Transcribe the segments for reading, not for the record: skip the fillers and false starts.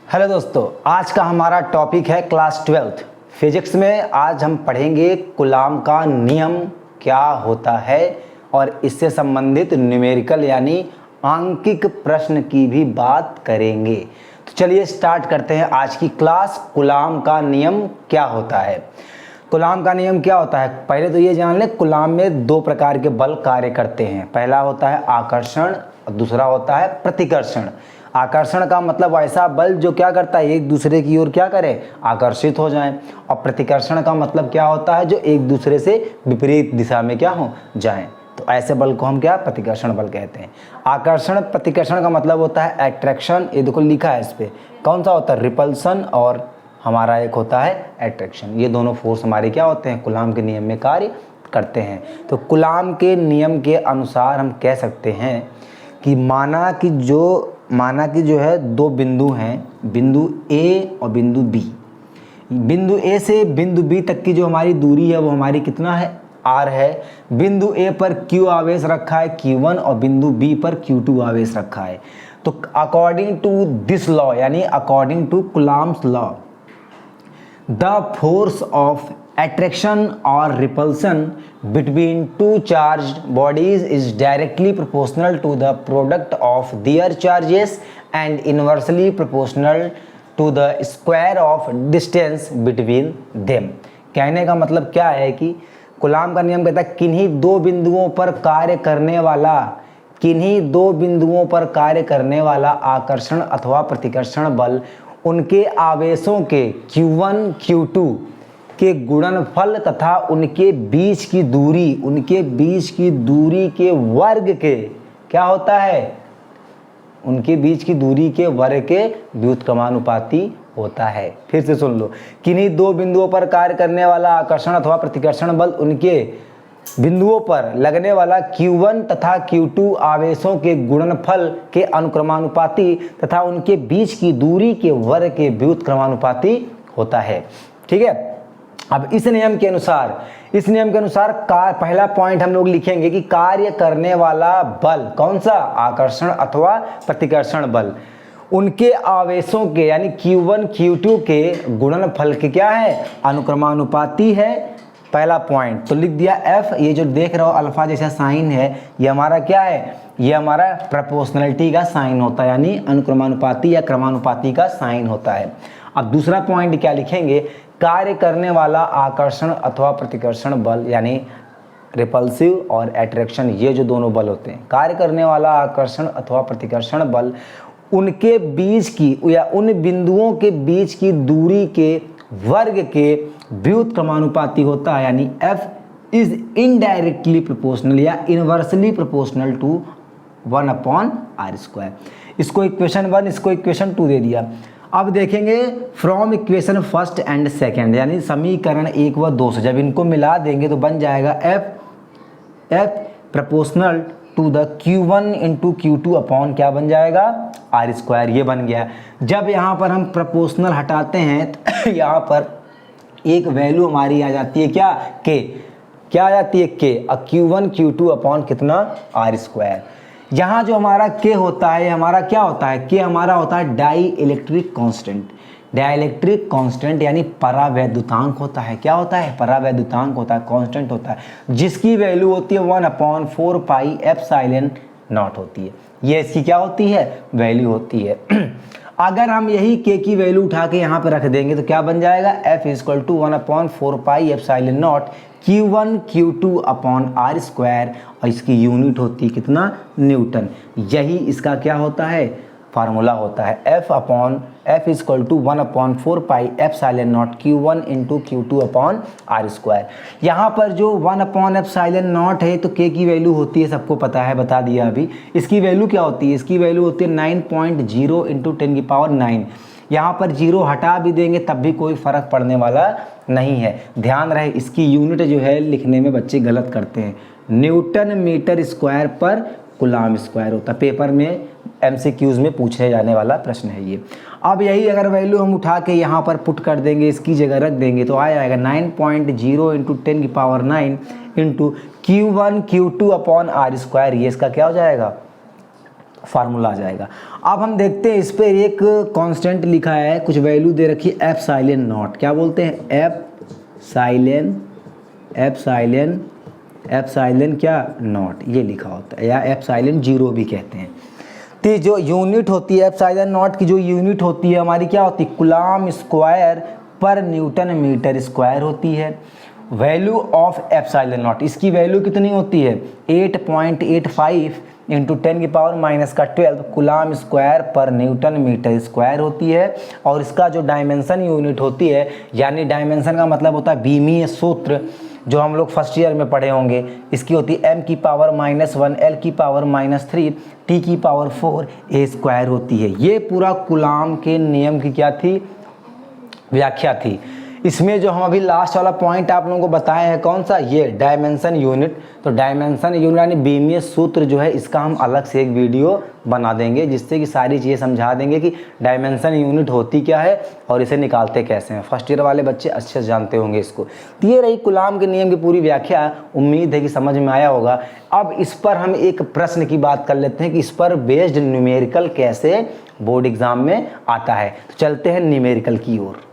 Hello दोस्तों, आज का हमारा टॉपिक है क्लास 12th फिजिक्स में। आज हम पढ़ेंगे कूलाम का नियम क्या होता है और इससे संबंधित न्यूमेरिकल यानी आंकिक प्रश्न की भी बात करेंगे। तो चलिए स्टार्ट करते हैं आज की क्लास। कूलाम का नियम क्या होता है? कूलाम का नियम क्या होता है, पहले तो ये जान लें। कूलाम में दो प्रकार के बल कार्य करते हैं। पहला होता है आकर्षण और दूसरा होता है प्रतिकर्षण। आकर्षण का मतलब ऐसा बल जो क्या करता है, एक दूसरे की ओर क्या करे, आकर्षित हो जाएं। और प्रतिकर्षण का मतलब क्या होता है, जो एक दूसरे से विपरीत दिशा में क्या हो जाएं। तो ऐसे बल को हम क्या प्रतिकर्षण बल कहते हैं। आकर्षण प्रतिकर्षण का मतलब होता है एट्रैक्शन। ये देखो लिखा है इस पे, कौन सा होता है, रिपल्सन, और हमारा एक होता है एट्रैक्शन। ये दोनों फोर्स हमारे क्या होते हैं, कूलाम के नियम में कार्य करते हैं। तो कूलाम के नियम के अनुसार हम कह सकते हैं कि माना कि जो है दो बिंदु हैं, बिंदु ए और बिंदु बी। बिंदु ए से बिंदु बी तक की जो हमारी दूरी है वो हमारी कितना है, r है। बिंदु ए पर q आवेश रखा है q1 और बिंदु बी पर q2 आवेश रखा है। तो अकॉर्डिंग टू दिस लॉ यानी according to Coulomb's law, the force of attraction or repulsion between two charged bodies is directly proportional to the product of their charges and inversely proportional to the square of distance between them। कहने का मतलब क्या है कि coulomb का नियम कहता है किन्हीं दो बिंदुओं पर कार्य करने वाला आकर्षण अथवा प्रतिकर्षण बल उनके आवेशों के q1 q2 के गुणनफल तथा उनके बीच की दूरी के वर्ग के क्या होता है, उनके बीच की दूरी के वर्ग के व्युत्क्रमानुपाती होता है। फिर से सुन लो, किन्हीं दो बिंदुओं पर कार्य करने वाला आकर्षण अथवा प्रतिकर्षण बल उनके बिंदुओं पर लगने वाला q1 तथा q2 आवेशों के गुणनफल के अनुक्रमानुपाती तथा उनके बीच की दूरी के वर्ग के व्युत्क्रमानुपाती होता है। ठीक है। अब इस नियम के अनुसार पहला पॉइंट हम लोग लिखेंगे कि कार्य करने वाला बल कौन सा, आकर्षण अथवा प्रतिकर्षण बल, उनके आवेशों के यानी q1 q2 के गुणनफल के क्या है, अनुक्रमानुपाती है। पहला पॉइंट तो लिख दिया f। ये जो देख रहे हो अल्फा जैसा साइन है, ये हमारा क्या है, ये हमारा प्रोपोर्शनलिटी का साइन होता है, यानी अनुक्रमानुपाती या क्रमानुपाती का साइन होता है। अब दूसरा पॉइंट क्या लिखेंगे, कार्य करने वाला आकर्षण अथवा प्रतिकर्षण बल यानी रिपल्सिव और एट्रैक्शन, ये जो दोनों बल होते हैं, कार्य करने वाला आकर्षण अथवा प्रतिकर्षण बल उनके बीच की या उन बिंदुओं के बीच की दूरी के वर्ग के व्युत्क्रमानुपाती होता है, यानी F इज इनडायरेक्टली प्रोपोर्शनल या इनवर्सली प्रोपोर्शनल टू 1/r²। इसको इक्वेशन 1, इसको इक्वेशन 2 दे दिया। अब देखेंगे from equation first and second यानी समीकरण 1 व 2 से जब इनको मिला देंगे तो बन जाएगा F proportional to the q1 into q2 upon क्या बन जाएगा, r²। ये बन गया। जब यहाँ पर हम प्रोपोर्शनल हटाते हैं तो यहाँ पर एक वैल्यू हमारी आ जाती है क्या, k। क्या आ जाती है, k। q1 q2 अपॉन कितना, r²। यहाँ जो हमारा k होता है, हमारा क्या होता है, k हमारा होता है डाई इलेक्ट्रिक कांस्टेंट यानी परावैद्युतांक होता है। क्या होता है, परावैद्युतांक होता है, कांस्टेंट होता है, जिसकी वैल्यू होती है 1/4 पाई एप्सिलॉन नॉट होती है। ये इसकी क्या होती है, वैल्यू होती है। अगर हम यही k की वैल्यू उठा के यहाँ पे रख देंगे तो क्या बन जाएगा, F = 1/4 pi epsilon not q1 q2 upon r², और इसकी यूनिट होती है कितना, न्यूटन। यही इसका क्या होता है, फार्मूला होता है। F = 1/4 pi epsilon not q1 into q2 upon r²। यहाँ पर जो 1/एप्सिलॉन नॉट है तो k की वैल्यू होती है, सबको पता है, बता दिया अभी। इसकी वैल्यू क्या होती है, इसकी वैल्यू होती है 9.0 इंटू 10⁹। यहाँ पर 0 हटा भी देंगे तब भी कोई फ़र्क पड़ने वाला नहीं है। ध्यान रहे इसकी यूनिट जो है लिखने में बच्चे गलत करते हैं, न्यूटन मीटर स्क्वायर पर कूलाम स्क्वायर होता है। पेपर में MCQs में पूछे जाने वाला प्रश्न है ये। अब यही अगर वैल्यू हम उठा के यहाँ पर पुट कर देंगे, इसकी जगह रख देंगे तो आ जाएगा 9.0 into 10⁹ into q1 q2 upon r²। ये इसका क्या हो जाएगा, फार्मूला आ जाएगा। अब हम देखते हैं इस पर एक कांस्टेंट लिखा है, कुछ वैल्यू दे रखी है एप्सिलॉन नॉट। क्या बोलते हैं? एप्सिलॉन क्या नॉट, ये लिखा होता है, या एप्सिलॉन जीरो भी कहते हैं। तो जो यूनिट होती है एप्सिलॉन नॉट की, जो यूनिट होती है हमारी क्या होती है? कूलम्ब स्क्वायर पर न्यूटन मीटर स्क्वायर होती है। वैल्यू ऑफ एप्सिलॉन नॉट, इसकी वैल्यू कितनी होती है? 8.85 इंटू 10⁻⁻12 कूलम्ब स्क्वायर पर न्यूटन मीटर स्क्वायर होती है। और इसका जो डायमेंशन यूनिट होती है, यानी डायमेंशन का मतलब होता है बीमीय सूत्र, जो हम लोग फर्स्ट ईयर में पढ़े होंगे, इसकी होती है m⁻⁻1 l⁻⁻3 t⁻4 a square होती है। ये पूरा कूलम्ब के नियम की क्या थी? व्याख्या थी। इसमें जो हम अभी लास्ट वाला पॉइंट आप लोगों को बताए हैं, कौन सा? ये डायमेंशन यूनिट। तो डायमेंशन यूनिट यानी बीमीय सूत्र जो है, इसका हम अलग से एक वीडियो बना देंगे, जिससे कि सारी चीज़ें समझा देंगे कि डायमेंशन यूनिट होती क्या है और इसे निकालते कैसे हैं। फर्स्ट ईयर वाले बच्चे अच्छे से जानते होंगे इसको। तो ये रही कूलम्ब के नियम की पूरी व्याख्या, उम्मीद है कि समझ में आया होगा। अब इस पर हम एक प्रश्न की बात कर लेते हैं कि इस पर बेस्ड न्यूमेरिकल कैसे बोर्ड एग्जाम में आता है। तो चलते हैं न्यूमेरिकल की ओर।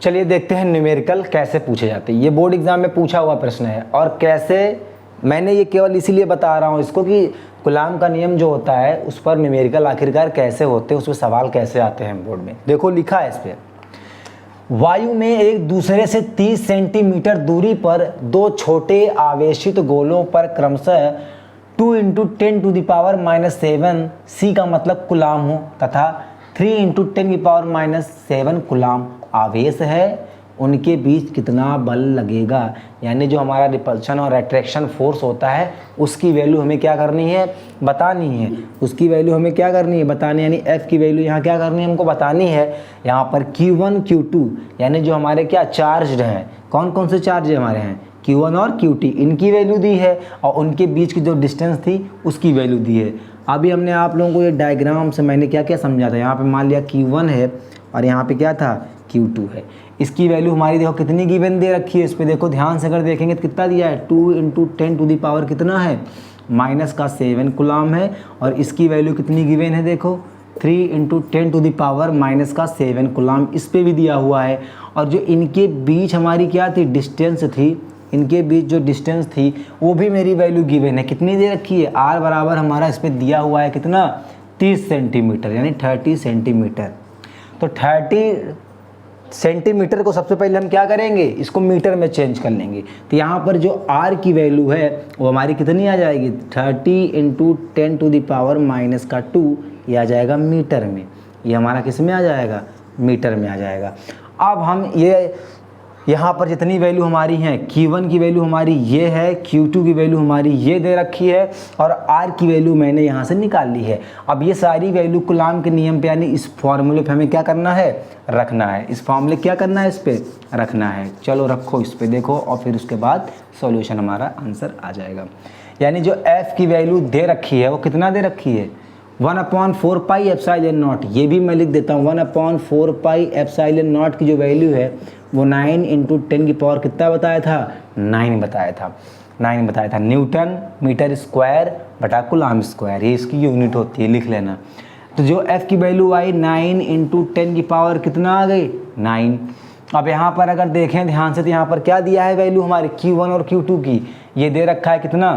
चलिए देखते हैं न्यूमेरिकल कैसे पूछे जाते हैं। ये बोर्ड एग्जाम में पूछा हुआ प्रश्न है, और कैसे, मैंने ये केवल इसीलिए बता रहा हूँ इसको कि कूलम्ब का नियम जो होता है उस पर न्यूमेरिकल आखिरकार कैसे होते हैं, उस पर सवाल कैसे आते हैं बोर्ड में। देखो लिखा है इस पर, वायु में एक दूसरे से 30 सेंटीमीटर दूरी पर दो छोटे आवेशित गोलों पर क्रमशः 2 × 10⁻⁻7 c का मतलब कूलम्ब हो, तथा 3 × 10⁻⁻7 कूलम्ब आवेश है, उनके बीच कितना बल लगेगा। यानी जो हमारा रिपल्शन और अट्रैक्शन फोर्स होता है उसकी वैल्यू हमें क्या करनी है? बतानी है। उसकी वैल्यू हमें क्या करनी है? बतानी, यानी F की वैल्यू यहाँ क्या करनी है? हमको बतानी है। यहाँ पर Q1 Q2 यानी जो हमारे क्या चार्ज्ड हैं, कौन कौन से चार्ज हमारे हैं? Q1 और Q2, इनकी वैल्यू दी है, और उनके बीच की जो डिस्टेंस थी उसकी वैल्यू दी है। अभी हमने आप लोगों को ये डायग्राम से मैंने क्या क्या समझा था। यहाँ पे मान लिया Q1 है और यहाँ पे क्या था? Q2 है। इसकी वैल्यू हमारी देखो कितनी गिवन दे रखी है। इस पे देखो ध्यान से अगर देखेंगे तो कितना दिया है? 2 × 10⁻⁻⁷ कितना है? -7 कूलम्ब है। और इसकी वैल्यू कितनी गिवन है? देखो 3 × 10⁻⁻7 कूलम्ब इस पे भी दिया हुआ है। और जो इनके बीच हमारी क्या थी? डिस्टेंस थी। इनके बीच जो डिस्टेंस थी वो भी मेरी वैल्यू गिवन है। कितनी दे रखी है? R बराबर हमारा इस पर दिया हुआ है कितना? 30 सेंटीमीटर, यानी 30 सेंटीमीटर। तो 30 सेंटीमीटर को सबसे पहले हम क्या करेंगे? इसको मीटर में चेंज कर लेंगे। तो यहाँ पर जो R की वैल्यू है वो हमारी कितनी आ जाएगी? 30 × 10⁻⁻2 ये आ जाएगा मीटर में। ये हमारा किस में आ जाएगा? मीटर में आ जाएगा। अब हम ये यहाँ पर जितनी वैल्यू हमारी हैं, Q1 की वैल्यू हमारी ये है, Q2 की वैल्यू हमारी ये दे रखी है, और R की वैल्यू मैंने यहाँ से निकाल ली है। अब ये सारी वैल्यू कूलम्ब के नियम पे यानी इस फॉर्मूले पे हमें क्या करना है? रखना है। इस फॉर्मूले क्या करना है? इस पे रखना है। चलो रखो, इस पे देखो, और फिर उसके बाद सॉल्यूशन हमारा आंसर आ जाएगा। यानी जो F की वैल्यू दे रखी है वो कितना दे रखी है? 1/4 पाई एप्सिलॉन नॉट। ये भी मैं लिख देता हूँ, 1/4 पाई एप्सिलॉन नॉट की जो वैल्यू है वो 9 × 10 की पावर कितना बताया था? 9 बताया था। न्यूटन मीटर स्क्वायर बटा कूलम्ब स्क्वायर, ये इसकी यूनिट होती है, लिख लेना। तो जो F की वैल्यू आई 9 × 10 की पावर कितना आ गई? 9। अब यहाँ पर अगर देखें ध्यान से तो यहाँ पर क्या दिया है वैल्यू हमारी Q1 और Q2 की? ये दे रखा है कितना?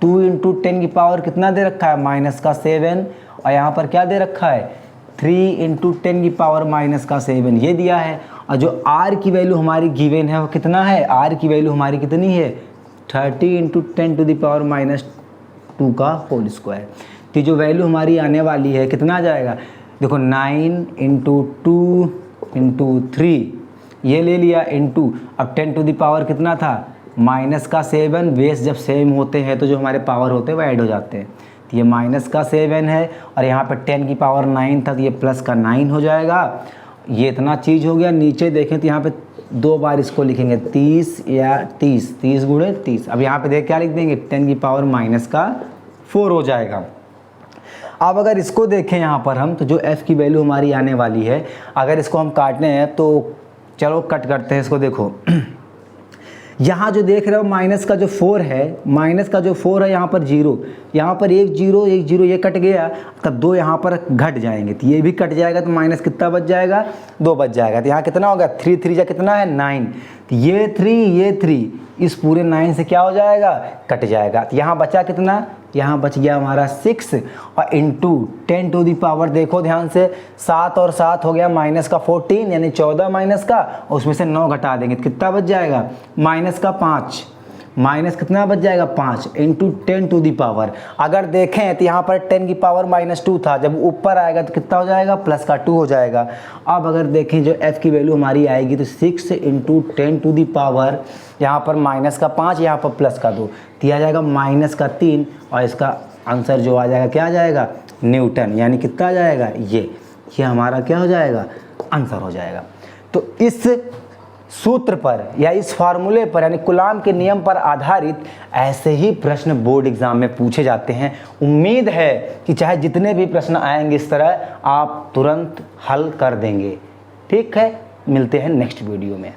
2 × 10 की पावर कितना दे रखा है? -7। और यहाँ पर क्या दे रखा है? 3 × 10 की पावर -7 ये दिया है। और जो R की वैल्यू हमारी गिवन है वो कितना है? R की वैल्यू हमारी कितनी है? 30 × 10⁻2 का होल स्क्वायर। तो जो वैल्यू हमारी आने वाली है कितना आ जाएगा? देखो 9 × 2 × 3 ये ले लिया इंटू, अब 10 टू द पावर कितना था? -7। बेस जब सेम होते हैं तो जो हमारे पावर होते हैं वो ऐड हो जाते हैं। तो ये -7 है, और यहाँ पे 10 की पावर 9 था तो ये प्लस का 9 हो जाएगा। ये इतना चीज़ हो गया। नीचे देखें तो यहाँ पे 2 बार इसको लिखेंगे 30 या 30 × 30। अब यहाँ पे देख क्या लिख देंगे? 10 की पावर -4 हो जाएगा। अब अगर इसको देखें यहाँ पर हम, तो जो f की वैल्यू हमारी आने वाली है, अगर इसको हम काटने हैं तो चलो कट करते हैं इसको। देखो यहाँ जो देख रहे हो माइनस का जो 4 है, माइनस का जो 4 है यहाँ पर 0, यहाँ पर 1 0 1 0 ये कट गया, तब 2 यहाँ पर घट जाएंगे, तो ये भी कट जाएगा, तो माइनस कितना बच जाएगा, 2 बच जाएगा। तो यहाँ कितना होगा, 3 3 जा कितना है 9, तो ये 3 इस पूरे 9 से क्या हो जाएगा, कट जाएगा। तो यहाँ बचा कितना, यहाँ बच गया हमारा 6 और इंटू 10 टू दी पावर, देखो ध्यान से, 7 और 7 हो गया माइनस का 14, यानी 14 माइनस का, और उसमें से 9 घटा देंगे तो कितना बच जाएगा, माइनस का 5, माइनस कितना बच जाएगा 5 इंटू 10 टू दी पावर। अगर देखें तो यहाँ पर 10 की पावर -2 था, जब ऊपर आएगा तो कितना हो जाएगा, प्लस का 2 हो जाएगा। अब अगर देखें जो f की वैल्यू हमारी आएगी तो 6 इंटू 10 टू दी पावर, यहाँ पर माइनस का 5, यहाँ पर प्लस का 2, तो आ जाएगा माइनस का 3, और इसका आंसर जो आ जाएगा क्या आ जाएगा, न्यूटन, यानी कितना आ जाएगा, ये हमारा क्या हो जाएगा, आंसर हो जाएगा। तो इस सूत्र पर या इस फार्मूले पर यानी कूलाम के नियम पर आधारित ऐसे ही प्रश्न बोर्ड एग्जाम में पूछे जाते हैं। उम्मीद है कि चाहे जितने भी प्रश्न आएंगे इस तरह आप तुरंत हल कर देंगे। ठीक है, मिलते हैं नेक्स्ट वीडियो में।